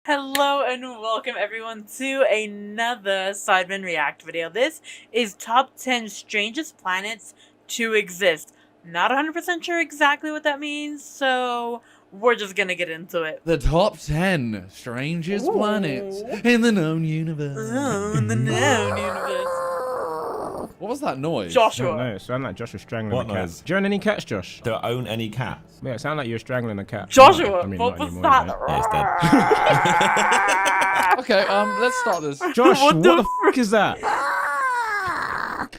Hello and welcome everyone to another Sidemenreact video. This is top 10 strangest planets to exist. Not 100% sure exactly what that means, so we're just gonna get into it. The top 10 strangest planets in the known universe. In the known universe. What was that noise? Joshua. I don't know, it sounded like Josh was strangling What a cat. noise? Do you own any cats, Josh? Do I own any cats? Yeah, it sounded like you were strangling a cat. Joshua, I mean, what not was anymore, that? Yeah, it's dead. Okay, let's start this. Okay, Josh, What what the the f is that? start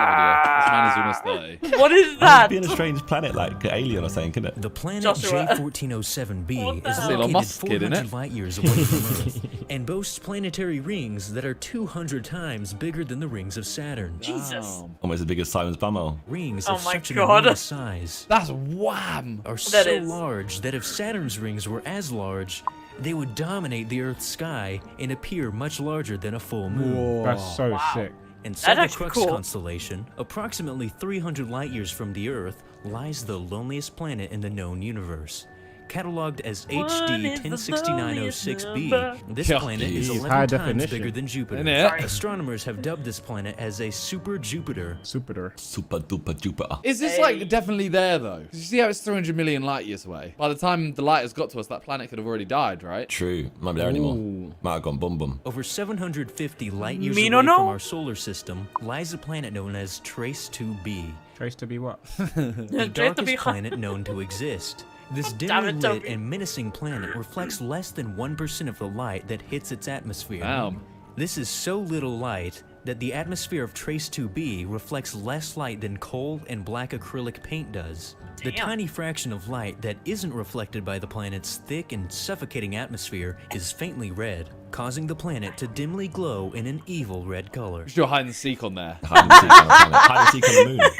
the video. This man is almost 30. What is that? Being a strange planet, like an alien or something, couldn't it? The planet Joshua. J1407b What the is hell? Elon located Musk's kid, 400 innit? light years away from Earth and boasts planetary rings that are 200 times bigger than the rings of Saturn. Jesus. Almost as big as Simon's bumhole. Rings Oh of my such an God. enormous size That's wham. are That so is. large that if Saturn's rings were as large, they would dominate the Earth's sky and appear much larger than a full moon. That's so Wow. sick. Inside the actually Crux cool. constellation, approximately 300 light years from the Earth, lies the loneliest planet in the known universe. Cataloged as What HD is the 1069006b, loneliest this number? planet is Jeez. 11 High times definition. bigger than Jupiter. Innit? Astronomers have dubbed this planet as a super Jupiter. Super. Super duper duper. Is this Hey. like definitely there though? 'Cause you see how it's 300 million light years away. By the time the light has got to us, that planet could have already died, right? True. Might be there anymore. Ooh. Might have gone bum bum. Over 750 light years Me away no know. from our solar system lies a planet known as Trace 2b, Trace to be what? the Trace 2b. darkest planet known to exist. This Damn dimly it, lit Toby. and menacing planet reflects less than 1% of the light that hits its atmosphere. Damn. This is so little light that the atmosphere of Trace 2b reflects less light than coal and black acrylic paint does. The Damn. tiny fraction of light that isn't reflected by the planet's thick and suffocating atmosphere is faintly red, causing the planet to dimly glow in an evil red color. We should do a hide and seek on there. Hide and seek on the planet. Hide and seek on the moon.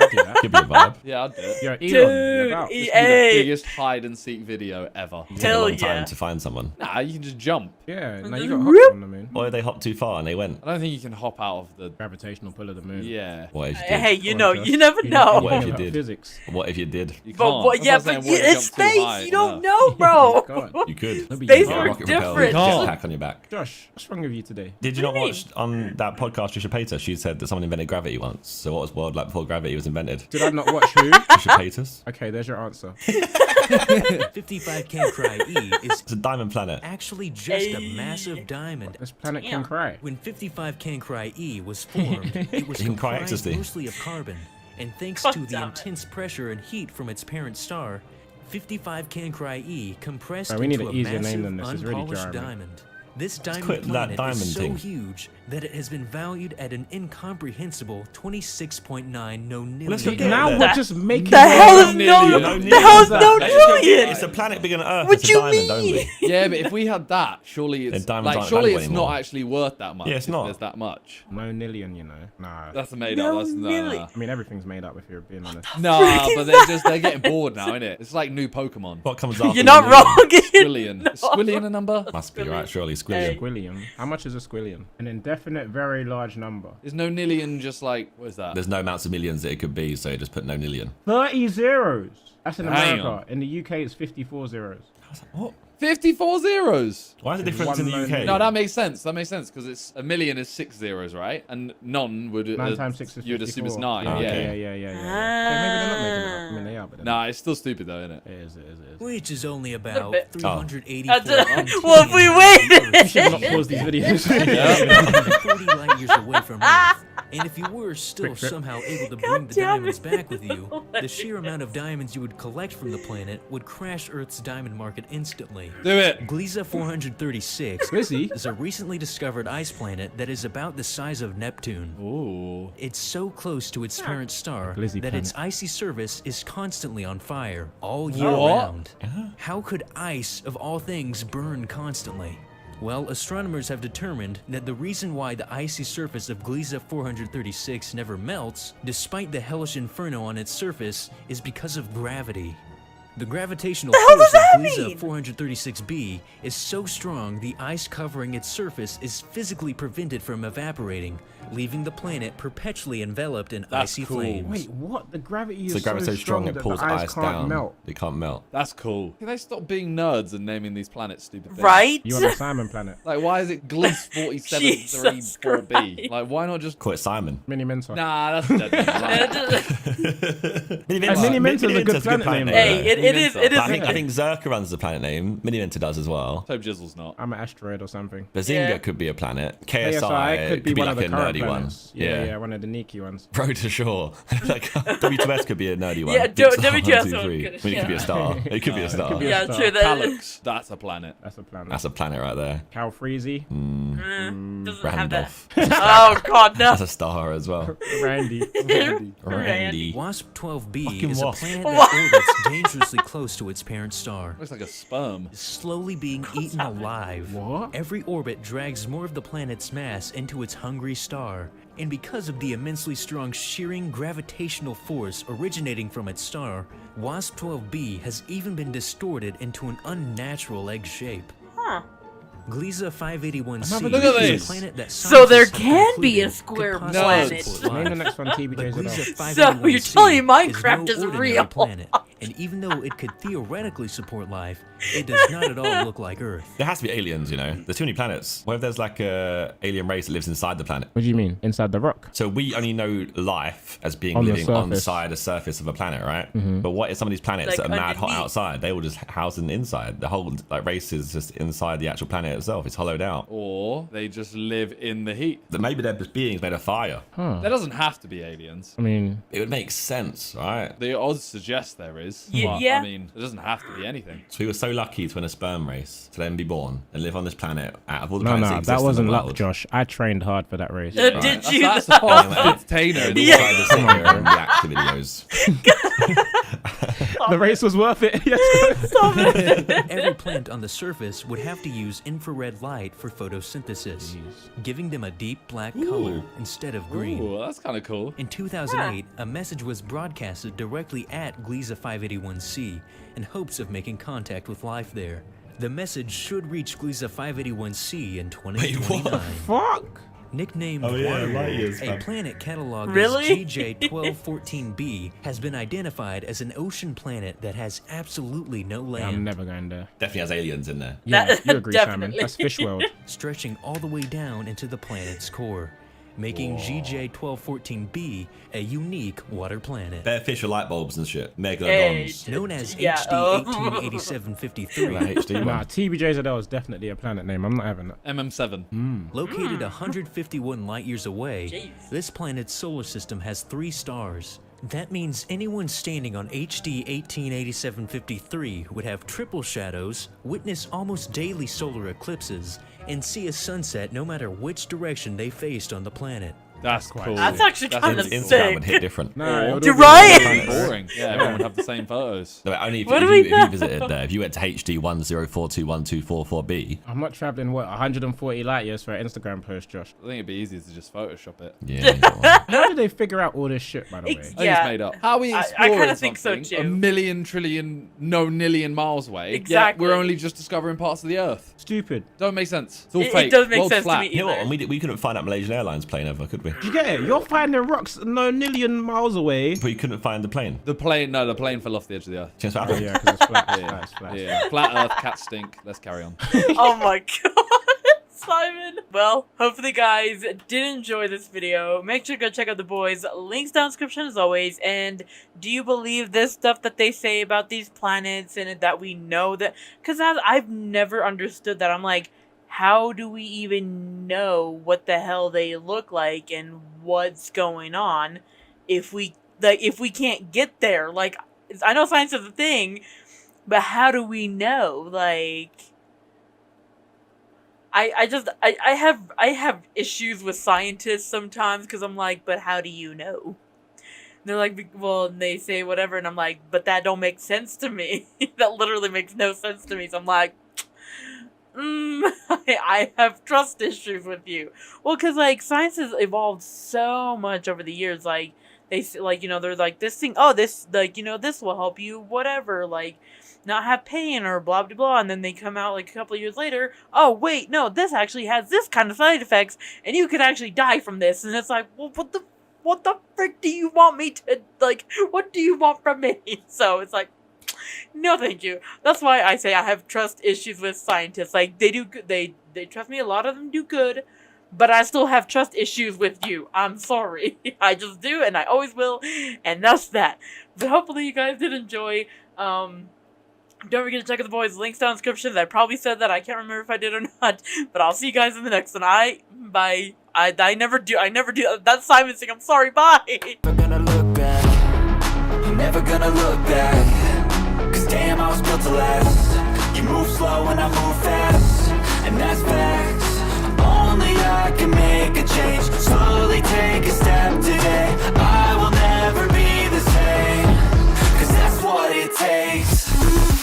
Could be a vibe. Yeah, I'll do it. You're Elon. Dude, You're about. This would be the Hey. biggest hide and seek video ever. Take a Hell long yeah. time to find someone. Nah, you can just jump. Yeah, now you got hops on the moon. Or they hopped too far and they went. I don't think you can hop out of the... Gravitational pull of the moon. Yeah. What if you did? Hey, you Come know, on, Josh. you never You know. What if you about did? Physics. What if you did? You can't. But what? That's Yeah, what I'm but saying, what if it's jump too space. high? You don't No. know, bro. God. You could. Maybe Space you are can't. Rocket propelled different. jetpack on your back. Josh, what's wrong with you today? Did you not do you watch on that podcast Trisha Paytas? She said that someone invented gravity once. So what was the world like before gravity was invented? Did I not watch who? Trisha Paytas. Okay, there's your answer. 55 Cancri E is It's a diamond planet. actually just a massive diamond. This planet Damn. can cry. When 55 Cancri E was formed, it was You can cry comprised ecstasy. mostly of carbon, and thanks God to the damn it. intense pressure and heat from its parent star, 55 Cancri E compressed Right, we need into an a easier massive, name than this. It's really unpolished jarring. diamond. This quit diamond that planet diamond is so thing. huge that it has been valued at an incomprehensible 26.9 Let's go nonillion. get Now there. we're just making. The hell is Million. no? No The hell is million. no Let's just go get it. trillion? It's a planet bigger than Earth. What It's a you diamond mean? only. Yeah, but if we had that, surely it's Then diamonds like aren't surely valuable it's not anymore. actually worth that much. Yeah, it's if not. There's that much. Nonillion, you know. Nah. That's made No, up. That's really? nah. I mean, everything's made up if you're being honest. Nah, but they're getting bored now, innit? It's like new Pokemon. What comes after? You're not the million? wrong. Squillion. Is Squillion a number? Must be right, surely. Hey. Squillion. Squillion. How much is a squillion? An indefinite, very large number. Is no nillion just like what is that? There's no amounts of millions that it could be, so just put no million. 30 zeros. That's in Hang America. on. In the UK, it's 54 zeros. What? 54 zeros. Why is it different One in the million. UK? No, that makes sense. That makes sense because it's a million is 6 zeros, right? And none would 9 times 6 is 54. you'd assume it's 9. Oh, yeah. okay. Yeah. Okay, maybe they're not making it up. I mean, they are, but they're Nah, it's still stupid though, isn't it? It is. Which is only about bit. 384. Well, if we waited. We should not pause these videos. 40 light years away from Earth. And if you were still Quick trip. somehow able to bring the damn diamonds it. back with you, the sheer amount of diamonds you would collect from the planet would crash Earth's diamond market instantly. Do it. Gliese 436 Glizzy? is a recently discovered ice planet that is about the size of Neptune. Ooh. It's so close to its parent star Glizzy that its planet. icy surface is constantly on fire all year What? round. How could ice, of all things, burn constantly? Well, astronomers have determined that the reason why the icy surface of Gliese 436 never melts, despite the hellish inferno on its surface, is because of gravity. The gravitational The hell force does of that Gliese mean? 436b is so strong the ice covering its surface is physically prevented from evaporating, leaving the planet perpetually enveloped in That's icy cool. flames. Wait, what? The gravity is So gravity's so strong it that pulls the ice ice can't down. melt. It can't melt. That's cool. Can they stop being nerds and naming these planets stupid things? Right? You on the Simon planet? Like, why is it Gliese Jesus 4734b? Christ. Like, why not just... Call it Simon. Mini Mentor. Nah, that's dead. Mini Mini Mentor's a good planet name. Hey, though. it is. But I think Zerka runs the planet name. Mini Mentor does as well. Hope Jizzle's not. I'm an asteroid or something. Bazinga Yeah. could be a planet. KSI KSI could be one like of the a current nerdy one. planets. Yeah, one of the Niki ones. Road to Shore. Like W2S could be a nerdy one. Yeah, Big Star W2S 1, 2, one 3. could- I mean, it could be a star. It could be a star. could be a Yeah, star. true. That Calyx, that's a planet. That's a planet. That's a planet right there. Cal Freezy. doesn't have that. Randolph. Oh God, no. That's a star as well. Randy. Randy. WASP 12b Fucking is a wasp. planet that orbits dangerously close to its parent star, Looks like a sperm. slowly being eaten alive. What? Every orbit drags more of the planet's mass into its hungry star, and because of the immensely strong shearing gravitational force originating from its star, WASP 12b has even been distorted into an unnatural egg shape. Huh. Gliese 581c having a look at is this. a planet that So there scientists have can be a concluded square could possibly planet. support Name the life. next one, But TBJ's Gliese So you're 581c telling me Minecraft no is ordinary real? planet, and even though it could theoretically support life, it does not at all look like Earth. There has to be aliens, you know. There's too many planets. What if there's like a alien race that lives inside the planet? What do you mean? Inside the rock? So we only know life as being On the living surface. inside the surface of a planet, right? But what if some of these planets Like that are mad hot underneath. outside, they all just housing inside? The whole like race is just inside the actual planet itself. It's hollowed out. Or they just live in the heat. That maybe they're just beings made of fire. Huh. There doesn't have to be aliens. I mean, It would make sense, right? The odds suggest there is. But, Yeah. I mean, it doesn't have to be anything. So we were so lucky to win a sperm race to then be born and live on this planet out of all the no, planets no, exist that in wasn't the luck, world. Josh. I trained hard for that race. Did That's, you? that's though? half Tainer. We Yeah. decided to sit here and react to videos. The race was worth it. Yes. Stop it. Every plant on the surface would have to use infrared light for photosynthesis, giving them a deep black color instead of green. Ooh, that's kind of cool. In 2008, a message was broadcasted directly at Gliese 581c in hopes of making contact with life there. The message should reach Gliese 581c in 2029. Fuck. Nicknamed Oh, yeah, Waterworld, light years, a man. planet cataloged Really? as GJ1214b has been identified as an ocean planet that has absolutely no I'm land, never going there. Definitely has aliens in there. Yeah, That- you agree, Simon. definitely. That's Fish World. stretching all the way down into the planet's core, making GJ1214b a unique water planet. Bare fish with light bulbs and shit. Hey, Megalodons. Known as Yeah, HD oh. 188753, Like HD Nah, one. TBJZL is definitely a planet name. I'm not having that. MM7. located 151 light years away, Jeez. this planet's solar system has 3 stars. That means anyone standing on HD 188753 would have triple shadows, witness almost daily solar eclipses, and see a sunset no matter which direction they faced on the planet. That's cool. That's actually kinda in- sick. Instagram would hit different. Nah, it would You're all be right. planets. boring. Yeah, everyone would have the same photos. No, only if, What if, do you, we if you know? visited there. If you went to HD 10421244B. I'm not traveling, what, 140 light years for an Instagram post, Josh? I think it'd be easier to just Photoshop it. Yeah. you got one. How did they figure out all this shit, by the way? Ex- I think Yeah. it's made up. How are we I exploring kinda think so, something too. a million, trillion, no nillion miles away? Exactly. Yet we're only just discovering parts of the Earth. Stupid. Don't make sense. It's all It fake. does make World's sense to flat. me. You know what? Either. And we couldn't find that Malaysian Airlines plane ever, could we? Do you get it? You're finding rocks no million miles away. But you couldn't find the plane. The plane fell off the edge of the Earth. Change what Oh, happened? yeah, because it's flat. It's Yeah. flat, it's flat. Yeah, flat Earth, cats stink. Let's carry on. Oh my god, Simon. Well, hopefully guys did enjoy this video. Make sure to go check out the boys. Links down in the description as always. And do you believe this stuff that they say about these planets and that we know that? Because I've never understood that. I'm like, how do we even know what the hell they look like and what's going on if we can't get there? Like, I know science is a thing, but how do we know? Like, I have issues with scientists sometimes because I'm like, but how do you know? They're like, well, and they say whatever, and I'm like, but that don't make sense to me. That literally makes no sense to me. So I'm like, I have trust issues with you. Well, because like science has evolved so much over the years. Like, like, you know, they're like, this thing, oh, this, like, you know, this will help you, whatever, like, not have pain or blah blah blah, and then they come out like a couple of years later, oh wait, no, this actually has this kind of side effects and you could actually die from this. And it's like, well, what the frick do you want me to, like, what do you want from me? So it's like, no thank you. That's why I say I have trust issues with scientists. Like, they do good, they trust me, a lot of them do good, but I still have trust issues with you. I'm sorry. I just do, and I always will, and that's that. But hopefully you guys did enjoy. Don't forget to check out the boys' links down in the description. I probably said that. I can't remember if I did or not. But I'll see you guys in the next one. Bye. I never do. That's Simon's thing. I'm sorry. Bye. Never gonna look back. I'm never gonna look back. Cause damn, I was built to last. You move slow and I move fast. And that's fast.